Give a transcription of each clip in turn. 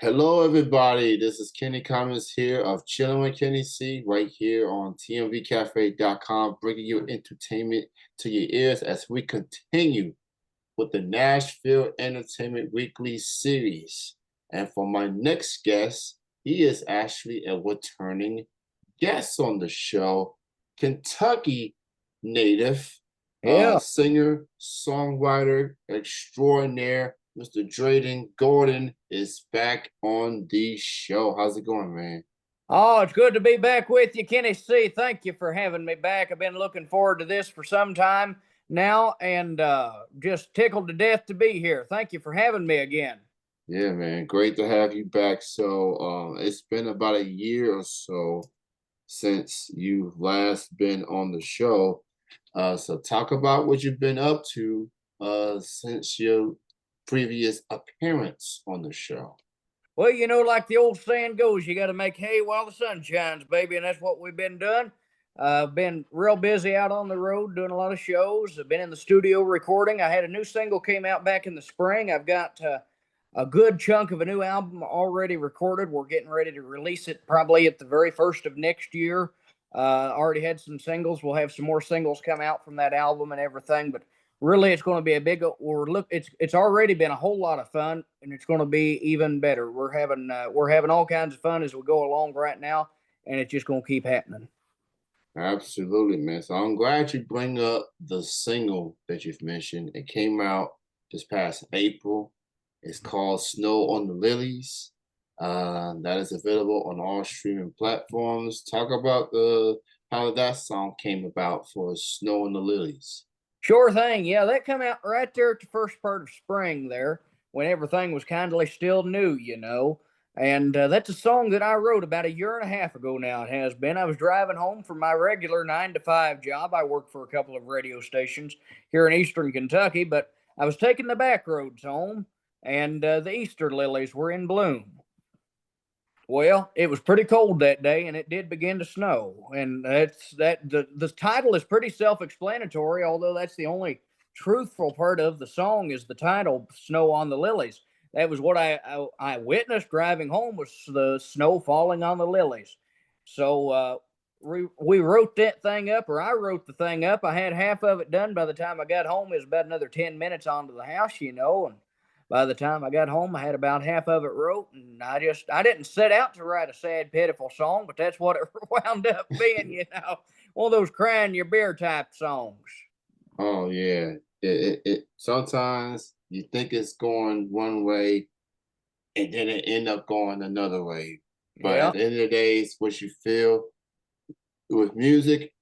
Hello, everybody. This is Kenny Cummins here of Chilling with Kenny C, right here on TMVcafe.com, bringing you entertainment to your ears as we continue with the Nashville Entertainment Weekly series. And for my next guest, he is actually a returning guest on the show, Kentucky native, Yeah. singer, songwriter extraordinaire, Mr. Dreyden Gordon is back on the show. How's it going, man? Oh, it's good to be back with you, Kenny C. Thank you for having me back. I've been looking forward to this for some time now and just tickled to death to be here. Thank you for having me again. Yeah, man. Great to have you back. So, it's been about a year or so since you've last been on the show. So talk about what you've been up to since your previous appearance on the show. Well, like the old saying goes, you got to make hay while the sun shines, baby, and that's what we've been doing. I've been real busy out on the road doing a lot of shows. I've been in the studio recording. I had a new single came out back in the spring. I've got a good chunk of a new album already recorded. We're getting ready to release it probably at the very first of next year. Already had some singles. We'll have some more singles come out from that album and everything. But really, it's going to be a big. It's already been a whole lot of fun, and it's going to be even better. We're having all kinds of fun as we go along right now, and it's just going to keep happening. Absolutely, man. So I'm glad you bring up the single that you've mentioned. It came out this past April. It's called Snow on the Lilies. That is available on all streaming platforms. Talk about the how that song came about for Snow on the Lilies. Sure thing. Yeah, that come out right there at the first part of spring there when everything was kind of still new. And that's a song that I wrote about a year and a half ago now. It has been. I was driving home from my regular 9 to 5 job. I work for a couple of radio stations here in Eastern Kentucky, but I was taking the back roads home, and the Easter lilies were in bloom. Well, it was pretty cold that day, and it did begin to snow. And the title is pretty self-explanatory, although that's the only truthful part of the song is the title, "Snow on the Lilies." That was what I witnessed driving home was the snow falling on the lilies. So we wrote that thing up, or I wrote the thing up. I had half of it done by the time I got home. It was about another 10 minutes onto the house. And by the time I got home, I had about half of it wrote, and I didn't set out to write a sad, pitiful song, but that's what it wound up being. One of those crying your beer type songs. Oh yeah. It sometimes you think it's going one way and then it end up going another way. But Yeah, at the end of the day, it's what you feel with music.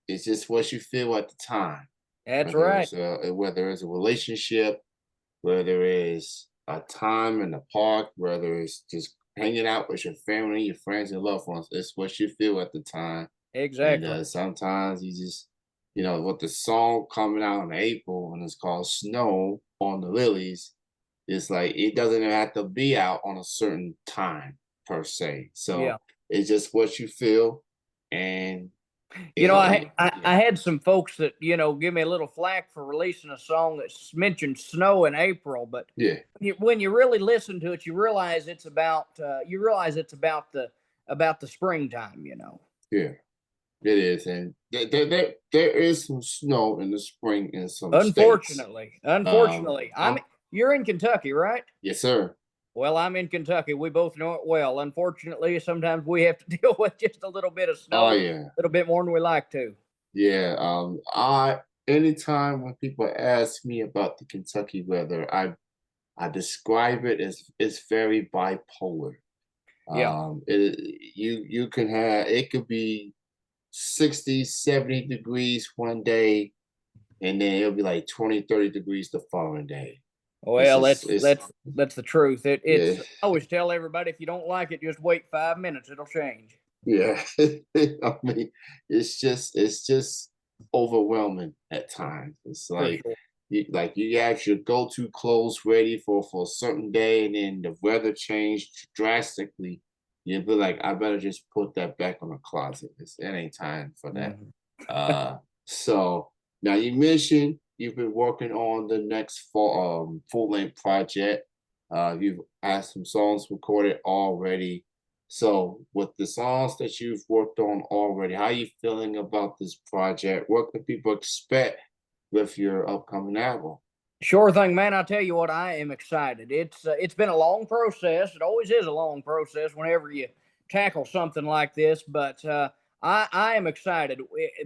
It's just what you feel at the time. that's right. Whether it's a relationship, whether it's a time in the park, whether it's just hanging out with your family, your friends, and loved ones. It's what you feel at the time. And Exactly. sometimes you just, with the song coming out in April and it's called Snow on the Lilies, it's like it doesn't have to be out on a certain time per se. Yeah. So it's just what you feel. And, You know, I yeah. had some folks that give me a little flack for releasing a song that mentioned snow in April, but Yeah. when you really listen to it, you realize it's about the springtime. Yeah. It is, and there is some snow in the spring in some states. Unfortunately, Um, unfortunately, I'm you're in Kentucky, right? yes, sir. Well, I'm in Kentucky. We both know it well. Unfortunately, sometimes we have to deal with just a little bit of Oh snow, yeah, a little bit more than we like to. yeah. I anytime when people ask me about the Kentucky weather, I describe it as it's very bipolar. Yeah. You can have it could be 60, 70 degrees one day, and then it'll be like 20, 30 degrees the following day. It's Well, just that's it's that's that's the truth. yeah. It's I always tell everybody if you don't like it, just wait 5 minutes. It'll change. Yeah, I mean, it's just overwhelming at times. It's For like sure. you have your go-to clothes ready for a certain day, and then the weather changed drastically. You'd be like, I better just put that back on the closet. It ain't time for that. Mhm. So now you mentioned you've been working on the next full length project. You've had some songs recorded already. So, with the songs that you've worked on already, how are you feeling about this project? What can people expect with your upcoming album? Sure thing, man. I tell you what, I am excited. It's been a long process. It always is a long process whenever you tackle something like this, but I am excited.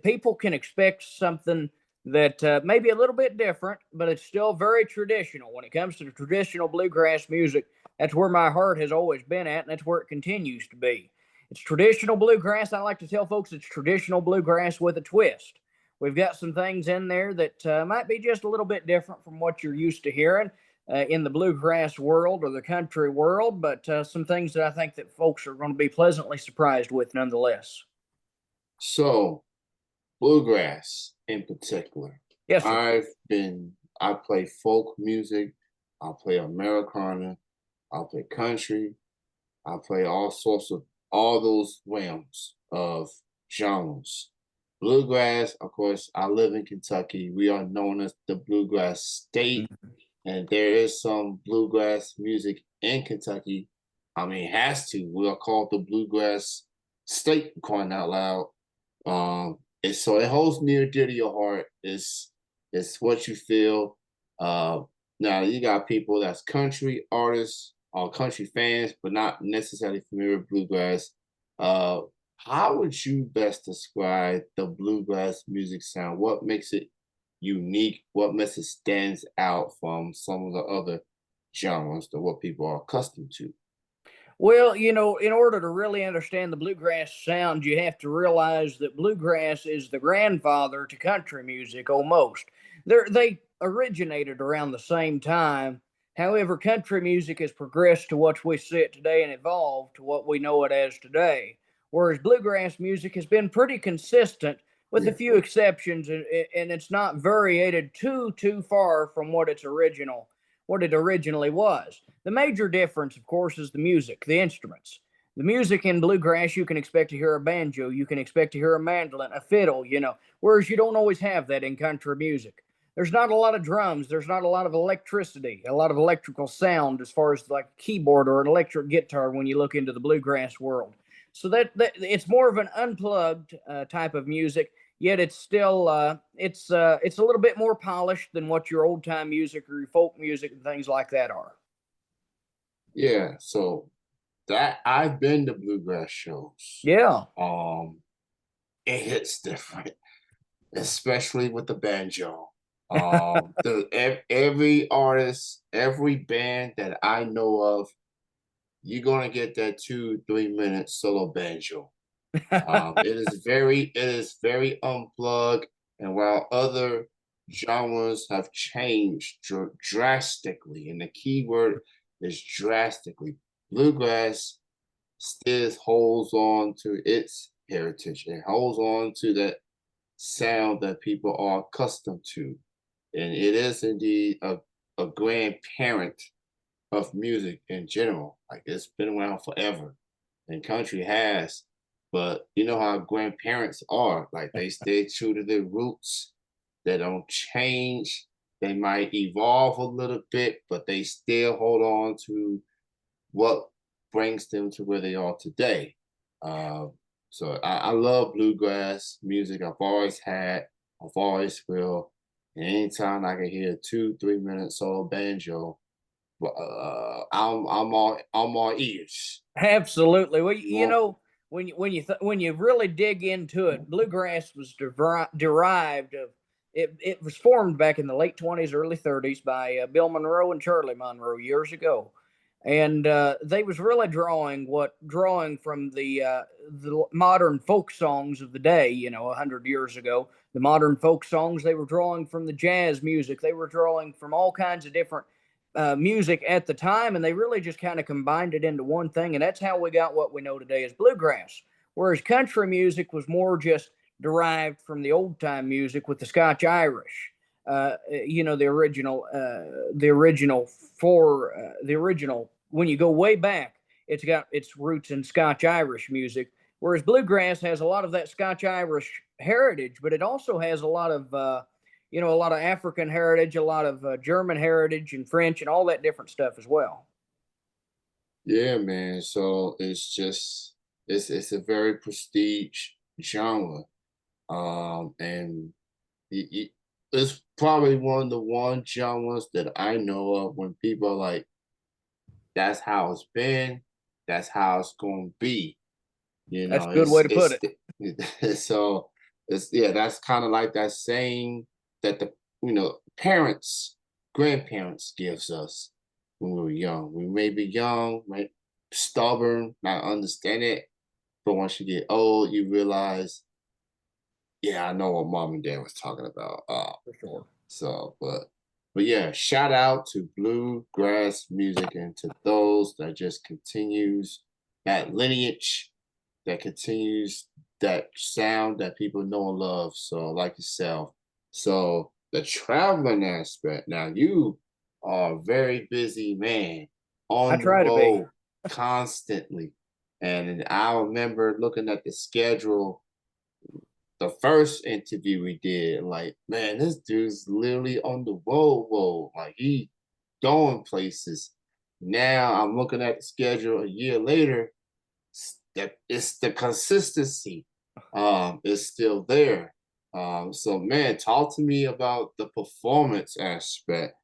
People can expect something that may be a little bit different, but it's still very traditional. When it comes to the traditional bluegrass music, that's where my heart has always been at, and that's where it continues to be. It's traditional bluegrass. I like to tell folks it's traditional bluegrass with a twist. We've got some things in there that might be just a little bit different from what you're used to hearing in the bluegrass world or the country world, but some things that I think that folks are going to be pleasantly surprised with nonetheless. So, bluegrass in particular. Yes, sir. I play folk music, I play Americana, I play country, I play all sorts of all those realms of genres. Bluegrass, of course, I live in Kentucky. We are known as the bluegrass state, and there is some bluegrass music in Kentucky. I mean, it has to. We are called the bluegrass state, crying out loud. So it holds near dear to your heart. It's what you feel. Uh, Now you got people that's country artists or country fans, but not necessarily familiar with bluegrass. Uh, how would you best describe the bluegrass music sound? What makes it unique? What makes it stands out from some of the other genres that what people are accustomed to? Well, in order to really understand the bluegrass sound, you have to realize that bluegrass is the grandfather to country music almost. They originated around the same time. However, country music has progressed to what we see it today and evolved to what we know it as today. Whereas bluegrass music has been pretty consistent with a Yeah. few exceptions, and it's not variated too far from what it originally was. The major difference, of course, is the music, the instruments. The music in bluegrass, you can expect to hear a banjo, you can expect to hear a mandolin, a fiddle, whereas you don't always have that in country music. There's not a lot of drums, there's not a lot of electricity, a lot of electrical sound as far as like a keyboard or an electric guitar when you look into the bluegrass world. So that it's more of an unplugged type of music, yet it's still it's a little bit more polished than what your old time music or your folk music and things like that are. Yeah. So that I've been to bluegrass shows. Yeah. Um, it hits different, especially with the banjo. Every artist, every band that I know of, you're gonna get that 2 3 minute solo banjo. It is very unplugged, and while other genres have changed drastically, and the key word is drastically, bluegrass still holds on to its heritage. It holds on to that sound that people are accustomed to. And it is indeed a grandparent of music in general. Like it's been around forever, and country has. But you know how grandparents are. Like they stay true to their roots. They don't change. They might evolve a little bit, but they still hold on to what brings them to where they are today. Uh, I love bluegrass music. I've always had. I've always will. And anytime I can hear a 2 3 minute solo banjo, I'm all ears. Absolutely. Well, You won't. when you really dig into it, bluegrass was derived of it. It was formed back in the late 20s, early 30s by Bill Monroe and Charlie Monroe years ago, and they was really drawing from the modern folk songs of the day. 100 years ago, the modern folk songs, they were drawing from the jazz music. They were drawing from all kinds of different music at the time, and they really just kind of combined it into one thing, and that's how we got what we know today as bluegrass. Whereas country music was more just derived from the old time music with the Scotch Irish. The original the original. When you go way back, it's got its roots in Scotch Irish music. Whereas bluegrass has a lot of that Scotch Irish heritage, but it also has a lot of African heritage, a lot of German heritage and French and all that different stuff as well. Yeah, man. So it's a very prestige genre. And y- it's probably one of the one genres that I know of when people are like, that's how it's been, that's how it's gonna be. You That's a know, good way to put it. so it's yeah, that's kind of like that saying that the parents, grandparents gives us when we were young. We may be young, right, stubborn, not understand it, but once you get old, you realize, yeah, I know what mom and dad was talking about. For sure. So, but yeah, shout out to bluegrass music and to those that just continues that lineage, that continues that sound that people know and love. So, like yourself. So, the traveling aspect. Now, you are a very busy man I on the try to be. road constantly. And I remember looking at the schedule the first interview we did, like, man, this dude's literally on the road. Like he going places. Now I'm looking at the schedule a year later. That it's the consistency. Is still there. So man, talk to me about the performance aspect.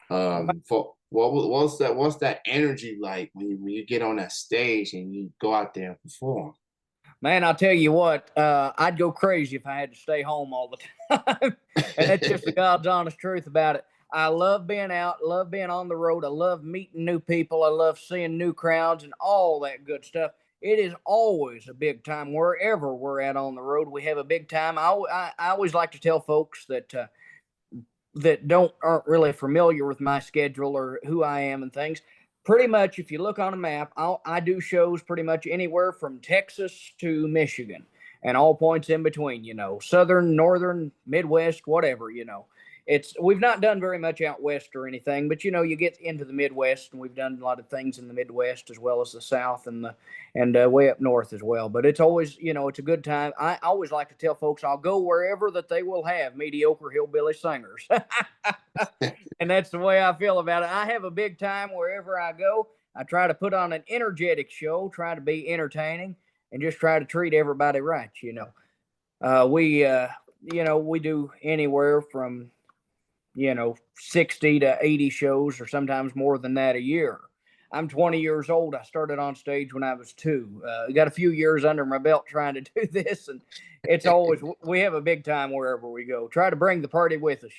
For what's that energy like when you get on that stage and you go out there and perform? Man, I'll tell you what, I'd go crazy if I had to stay home all the time. And that's just the God's honest truth about it. I love being out, love being on the road. I love meeting new people. I love seeing new crowds and all that good stuff. It is always a big time wherever we're at on the road. We have a big time. I always like to tell folks that don't aren't really familiar with my schedule or who I am and things. Pretty much, if you look on a map, I do shows pretty much anywhere from Texas to Michigan, and all points in between. Southern, northern, Midwest, whatever. We've not done very much out west or anything, but you get into the Midwest, and we've done a lot of things in the Midwest as well as the South and way up north as well. But it's always, it's a good time. I always like to tell folks I'll go wherever that they will have mediocre hillbilly singers. And that's the way I feel about it. I have a big time wherever I go. I try to put on an energetic show, try to be entertaining, and just try to treat everybody right. We do anywhere from 60 to 80 shows, or sometimes more than that a year. I'm 20 years old. I started on stage when I was 2. Got a few years under my belt trying to do this, and it's always we have a big time wherever we go. Try to bring the party with us.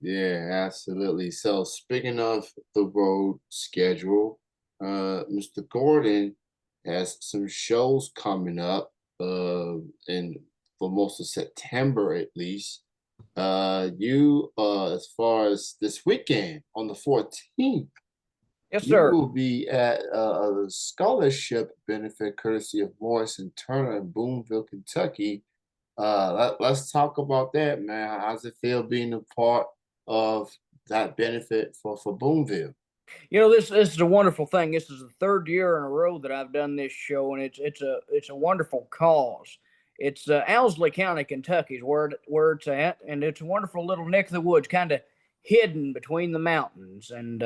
Yeah, absolutely. So speaking of the road schedule, Mr. Gordon has some shows coming up, in for most of September at least. You as far as this weekend on the 14th, Yes, you sir. will be at a scholarship benefit courtesy of Morris and Turner in Boonville, Kentucky. Let's talk about that, man. How's it feel being a part of that benefit for Boonville? This is a wonderful thing. This is the third year in a row that I've done this show, and it's a wonderful cause. It's Owsley County, Kentucky, is where it's at, and it's a wonderful little neck of the woods, kind of hidden between the mountains, and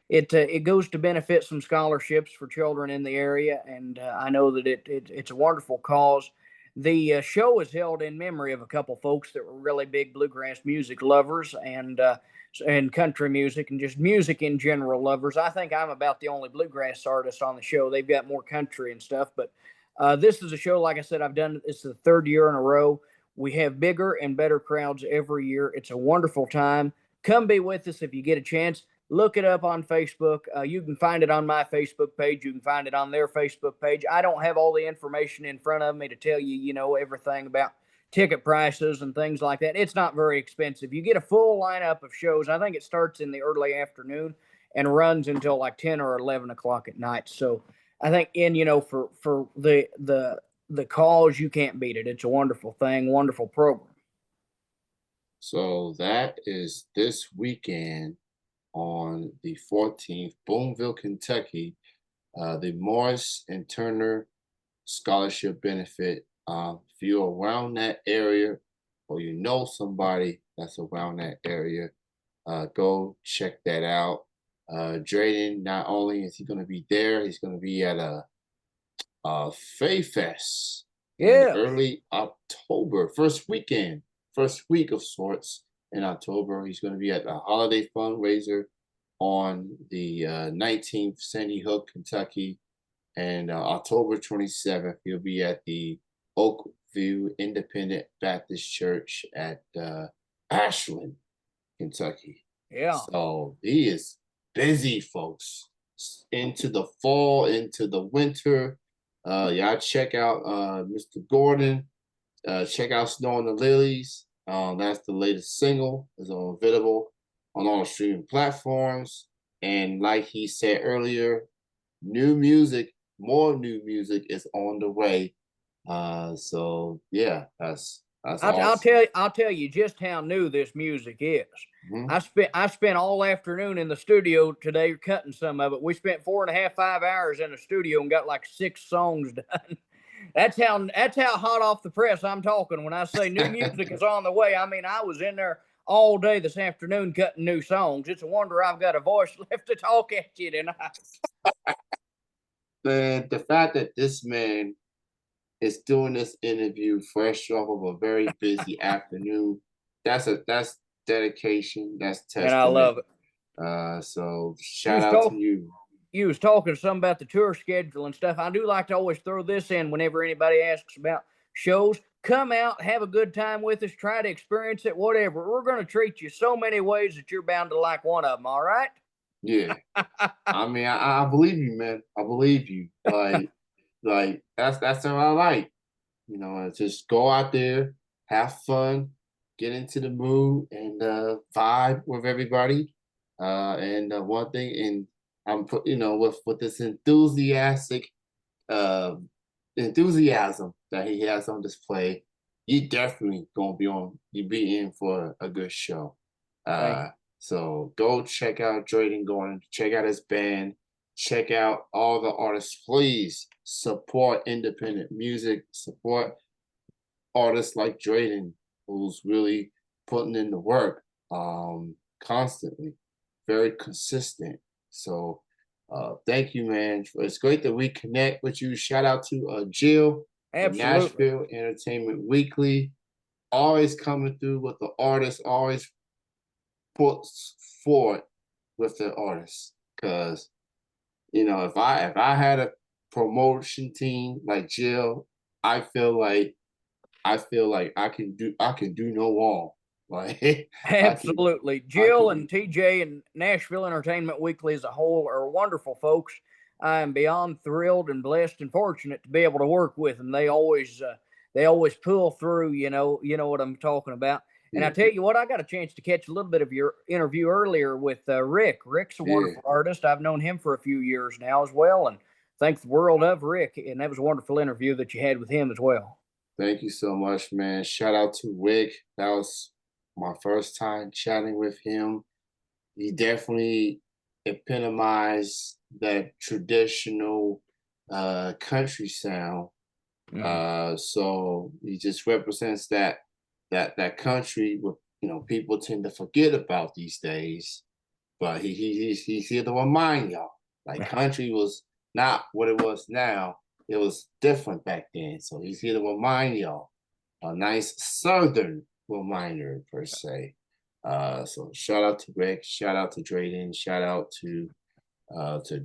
it goes to benefit some scholarships for children in the area, and I know that it's a wonderful cause. The show is held in memory of a couple folks that were really big bluegrass music lovers and country music and just music in general lovers. I think I'm about the only bluegrass artist on the show. They've got more country and stuff, but this is a show, like I said, I've done. It's the third year in a row. We have bigger and better crowds every year. It's a wonderful time. Come be with us if you get a chance. Look it up on Facebook. You can find it on my Facebook page. You can find it on their Facebook page. I don't have all the information in front of me to tell you, everything about ticket prices and things like that. It's not very expensive. You get a full lineup of shows. I think it starts in the early afternoon and runs until like 10 or 11 o'clock at night. So I think for the cause, you can't beat it. It's a wonderful thing, wonderful program. So that is this weekend on the 14th, Boonville, Kentucky. The Morris and Turner Scholarship Benefit. If you're around that area or you know somebody that's around that area, go check that out. Drayden, not only is he going to be there, he's going to be at a Faith Fest in Yeah. early October, first week of sorts in October. He's going to be at the holiday fundraiser on the 19th, Sandy Hook, Kentucky. And October 27th, he'll be at the Oakview Independent Baptist Church at Ashland, Kentucky. Yeah. So he is busy, folks. Into the fall, into the winter. Y'all check out Mr. Gordon. Check out Snow and the Lilies. That's the latest single. It's available on all streaming platforms. And like he said earlier, new music, more new music is on the way. So yeah, that's awesome. I'll tell you just how new this music is. Mhm. I spent all afternoon in the studio today cutting some of it. We spent 4.5, 5 hours in the studio and got like 6 songs done. That's how hot off the press I'm talking. When I say new music is on the way, I mean I was in there all day this afternoon cutting new songs. It's a wonder I've got a voice left to talk at you tonight. Man, the fact that this man is doing this interview fresh off of a very busy afternoon, that's dedication, that's And I testament. love it. So You shout was out to talking you. you was talking some about the tour schedule and stuff. I do like to always throw this in whenever anybody asks about shows. Come out, have a good time with us, try to experience it, whatever. We're going to treat you so many ways that you're bound to like one of them, all right? Yeah. I mean, I believe you, man. I believe you. Like that's what I like. You know, just go out there, have fun, get into the mood, and vibe with everybody. And one thing, and I'm put, with this uh, enthusiasm that he has on display, you definitely gonna be on. You be in for a good show. Thank Uh, you. so go check out Drayden Gordon. Check out his band. Check out all the artists. Please support independent music. Support artists like Drayden, who's really putting in the work constantly, very consistent. So thank you, man. It's great that we connect with you. Shout out to Jill from Absolutely. Nashville Entertainment Weekly, always coming through with the artists, always puts forward with the artists. Because if I had a promotion team like Jill, I feel like I can do no wrong. Like I can Absolutely. I Jill can and TJ and Nashville Entertainment Weekly as a whole are wonderful folks. I am beyond thrilled and blessed and fortunate to be able to work with them. They always pull through, you know what I'm talking about. And I yeah tell you what, I got a chance to catch a little bit of your interview earlier with Rick. Rick's a yeah. wonderful artist. I've known him for a few years now as well, and thank the world of Rick. And that was a wonderful interview that you had with him as well. Thank you so much, man. Shout out to Wick. That was my first time chatting with him. He definitely epitomized that traditional country sound. Mm. So he just represents that country with people tend to forget about these days. But he's here to remind y'all, like country was not what it was now. It was different back then. So he's here to remind y'all, a nice southern reminder per se. So shout out to Rick, shout out to Drayden, shout out to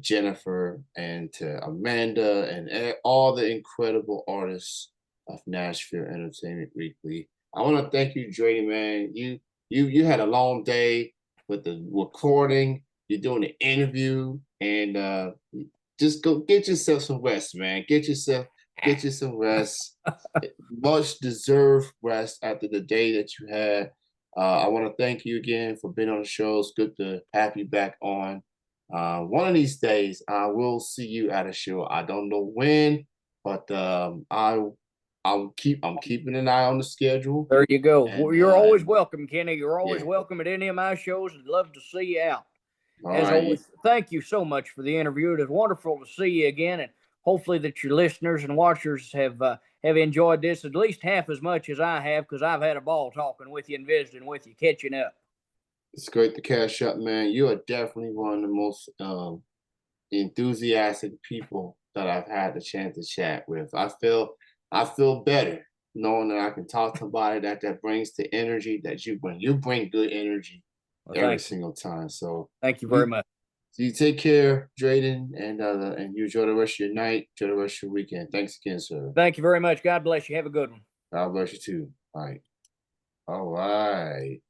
Jennifer and to Amanda and all the incredible artists of Nashville Entertainment Weekly. I want to thank you, Drayden, man. You had a long day with the recording. You're doing the interview, and just go get yourself some rest, man. Get you some rest. Much deserved rest after the day that you had. I want to thank you again for being on the show. It's good to have you back on. One of these days, I will see you at a show. I don't know when, but I'm keeping an eye on the schedule. There you go. And Well, you're always welcome, Kenny. You're always yeah, welcome at any of my shows. I'd love to see you out. all As right, always, thank you so much for the interview. It is wonderful to see you again, and hopefully that your listeners and watchers have enjoyed this at least half as much as I have, because I've had a ball talking with you and visiting with you, catching up. It's great to catch up, man. You are definitely one of the most enthusiastic people that I've had the chance to chat with. I feel better knowing that I can talk to somebody that brings the energy that you bring. You bring good energy Well, every thank you. single time. So Thank you very you much. so you take care, Drayden, and you enjoy the rest of your night, enjoy the rest of your weekend. Thanks again, sir. Thank you very much. God bless you. Have a good one. God bless you too. All right. All right.